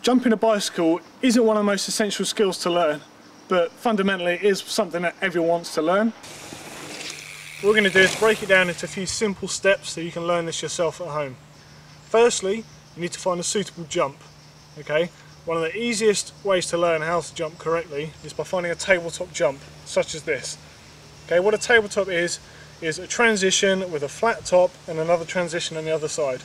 Jumping a bicycle isn't one of the most essential skills to learn, but fundamentally it is something that everyone wants to learn. What we're going to do is break it down into a few simple steps so you can learn this yourself at home. Firstly, you need to find a suitable jump. Okay? One of the easiest ways to learn how to jump correctly is by finding a tabletop jump, such as this. Okay, what a tabletop is a transition with a flat top and another transition on the other side.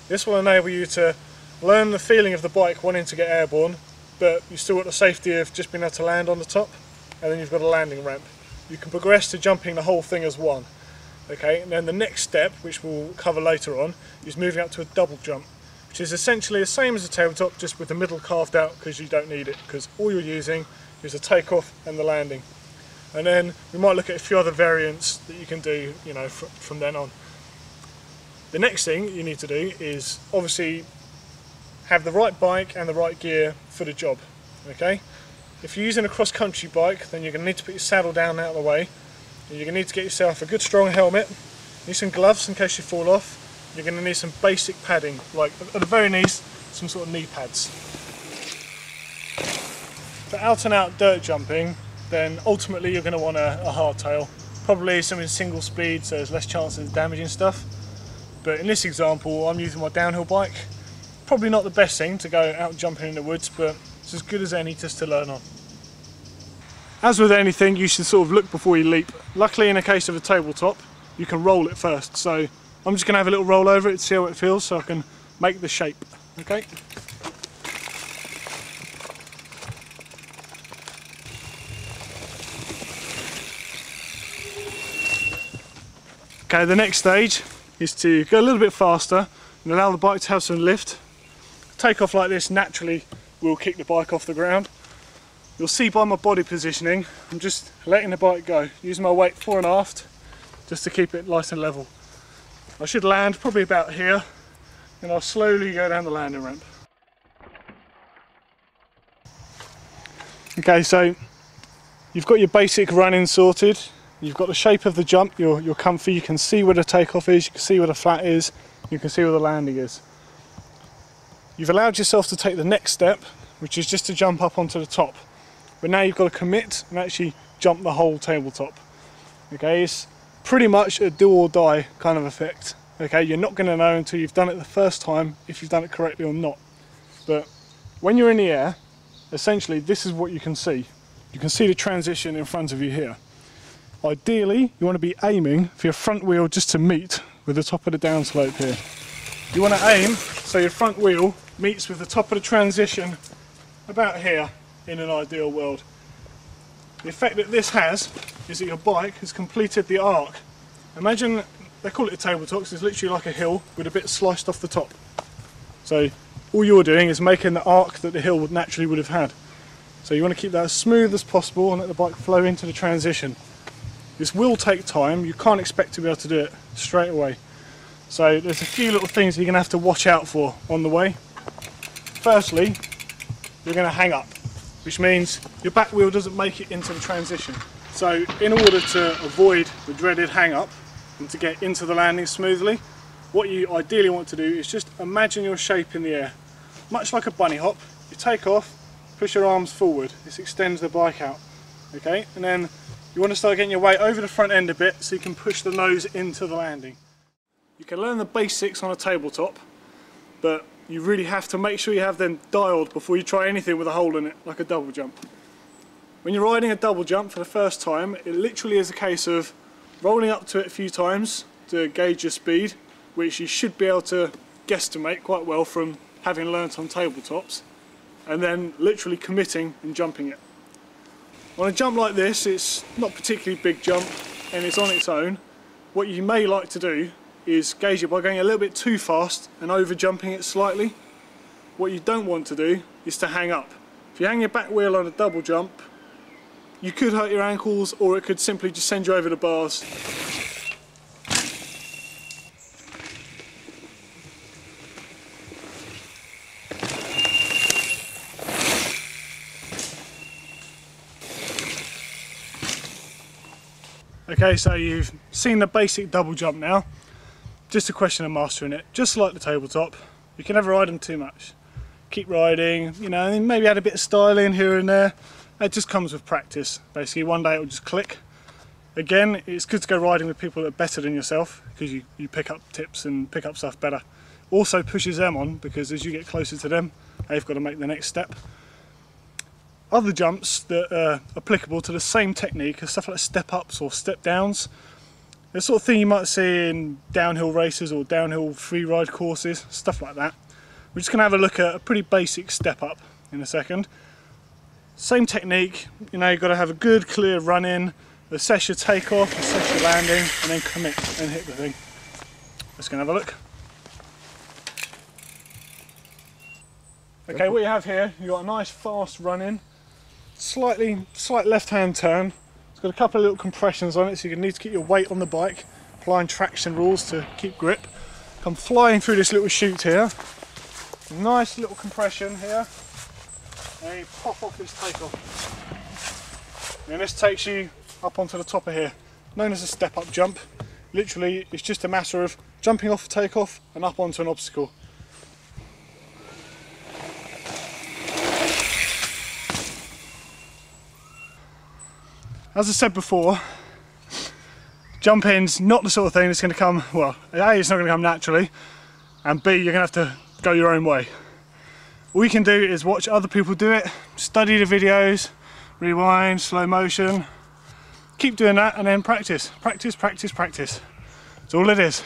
This will enable you to learn the feeling of the bike wanting to get airborne, but you still got the safety of just being able to land on the top, and then you've got a landing ramp. You can progress to jumping the whole thing as one. Okay, and then the next step, which we'll cover later on, is moving up to a double jump, which is essentially the same as a tabletop, just with the middle carved out because you don't need it, because all you're using is the takeoff and the landing. And then we might look at a few other variants that you can do, you know, from then on. The next thing you need to do is obviously have the right bike and the right gear for the job. Okay? If you're using a cross-country bike, then you're going to need to put your saddle down out of the way. And you're going to need to get yourself a good strong helmet, need some gloves in case you fall off. You're going to need some basic padding, like at the very least some sort of knee pads. For out and out dirt jumping, then ultimately you're going to want a hardtail. Probably something single speed, so there's less chance of damaging stuff. But in this example, I'm using my downhill bike. Probably not the best thing to go out jumping in the woods, but it's as good as any just to learn on. As with anything, you should sort of look before you leap. Luckily, in a case of a tabletop, you can roll it first. So I'm just going to have a little roll over it to see how it feels, so I can make the shape. Okay. Okay, the next stage is to go a little bit faster and allow the bike to have some lift. Take off like this naturally will kick the bike off the ground. You'll see by my body positioning, I'm just letting the bike go, using my weight fore and aft just to keep it nice and level. I should land probably about here, and I'll slowly go down the landing ramp. Okay, so you've got your basic running sorted. You've got the shape of the jump, you're comfy, you can see where the takeoff is, you can see where the flat is, you can see where the landing is. You've allowed yourself to take the next step, which is just to jump up onto the top. But now you've got to commit and actually jump the whole tabletop. Okay, it's pretty much a do or die kind of effect. Okay, you're not going to know until you've done it the first time if you've done it correctly or not. But when you're in the air, essentially this is what you can see. You can see the transition in front of you here. Ideally, you want to be aiming for your front wheel just to meet with the top of the downslope here. You want to aim so your front wheel meets with the top of the transition about here in an ideal world. The effect that this has is that your bike has completed the arc. Imagine, they call it a tabletop because it's literally like a hill with a bit sliced off the top. So all you're doing is making the arc that the hill would naturally would have had. So you want to keep that as smooth as possible and let the bike flow into the transition. This will take time, you can't expect to be able to do it straight away. So there's a few little things you're going to have to watch out for on the way. Firstly, you're going to hang up, which means your back wheel doesn't make it into the transition. So in order to avoid the dreaded hang up and to get into the landing smoothly, what you ideally want to do is just imagine your shape in the air. Much like a bunny hop, you take off, push your arms forward, this extends the bike out. Okay, and then you want to start getting your weight over the front end a bit so you can push the nose into the landing. You can learn the basics on a tabletop, but you really have to make sure you have them dialed before you try anything with a hole in it, like a double jump. When you're riding a double jump for the first time, it literally is a case of rolling up to it a few times to gauge your speed, which you should be able to guesstimate quite well from having learnt on tabletops, and then literally committing and jumping it. On a jump like this, it's not a particularly big jump and it's on its own. What you may like to do is gauge it by going a little bit too fast and over jumping it slightly. What you don't want to do is to hang up. If you hang your back wheel on a double jump, you could hurt your ankles, or it could simply just send you over the bars. Okay, so you've seen the basic double jump now. Just a question of mastering it. Just like the tabletop, you can never ride them too much. keep riding, you know, and then maybe add a bit of styling here and there. It just comes with practice. Basically, one day it will just click. Again, it's good to go riding with people that are better than yourself, because you pick up tips and pick up stuff better. Also pushes them on, because as you get closer to them, they've got to make the next step. Other jumps that are applicable to the same technique are stuff like step ups or step downs. The sort of thing you might see in downhill races or downhill free ride courses, stuff like that. We're just going to have a look at a pretty basic step up in a second. Same technique, you know, you've got to have a good clear run in, assess your takeoff, assess your landing, and then commit and hit the thing. Let's go and have a look. Okay, what you have here, you've got a nice fast run in, slight left hand turn. It's got a couple of little compressions on it, so you need to keep your weight on the bike, applying traction rules to keep grip. Come flying through this little chute here. Nice little compression here. And you pop off this takeoff. And this takes you up onto the top of here, known as a step up jump. Literally, it's just a matter of jumping off a takeoff and up onto an obstacle. As I said before, jumping's not the sort of thing that's going to come, well, A, it's not going to come naturally, and B, you're going to have to go your own way. All you can do is watch other people do it, study the videos, rewind, slow motion, keep doing that, and then practice. Practice, practice, practice. That's all it is.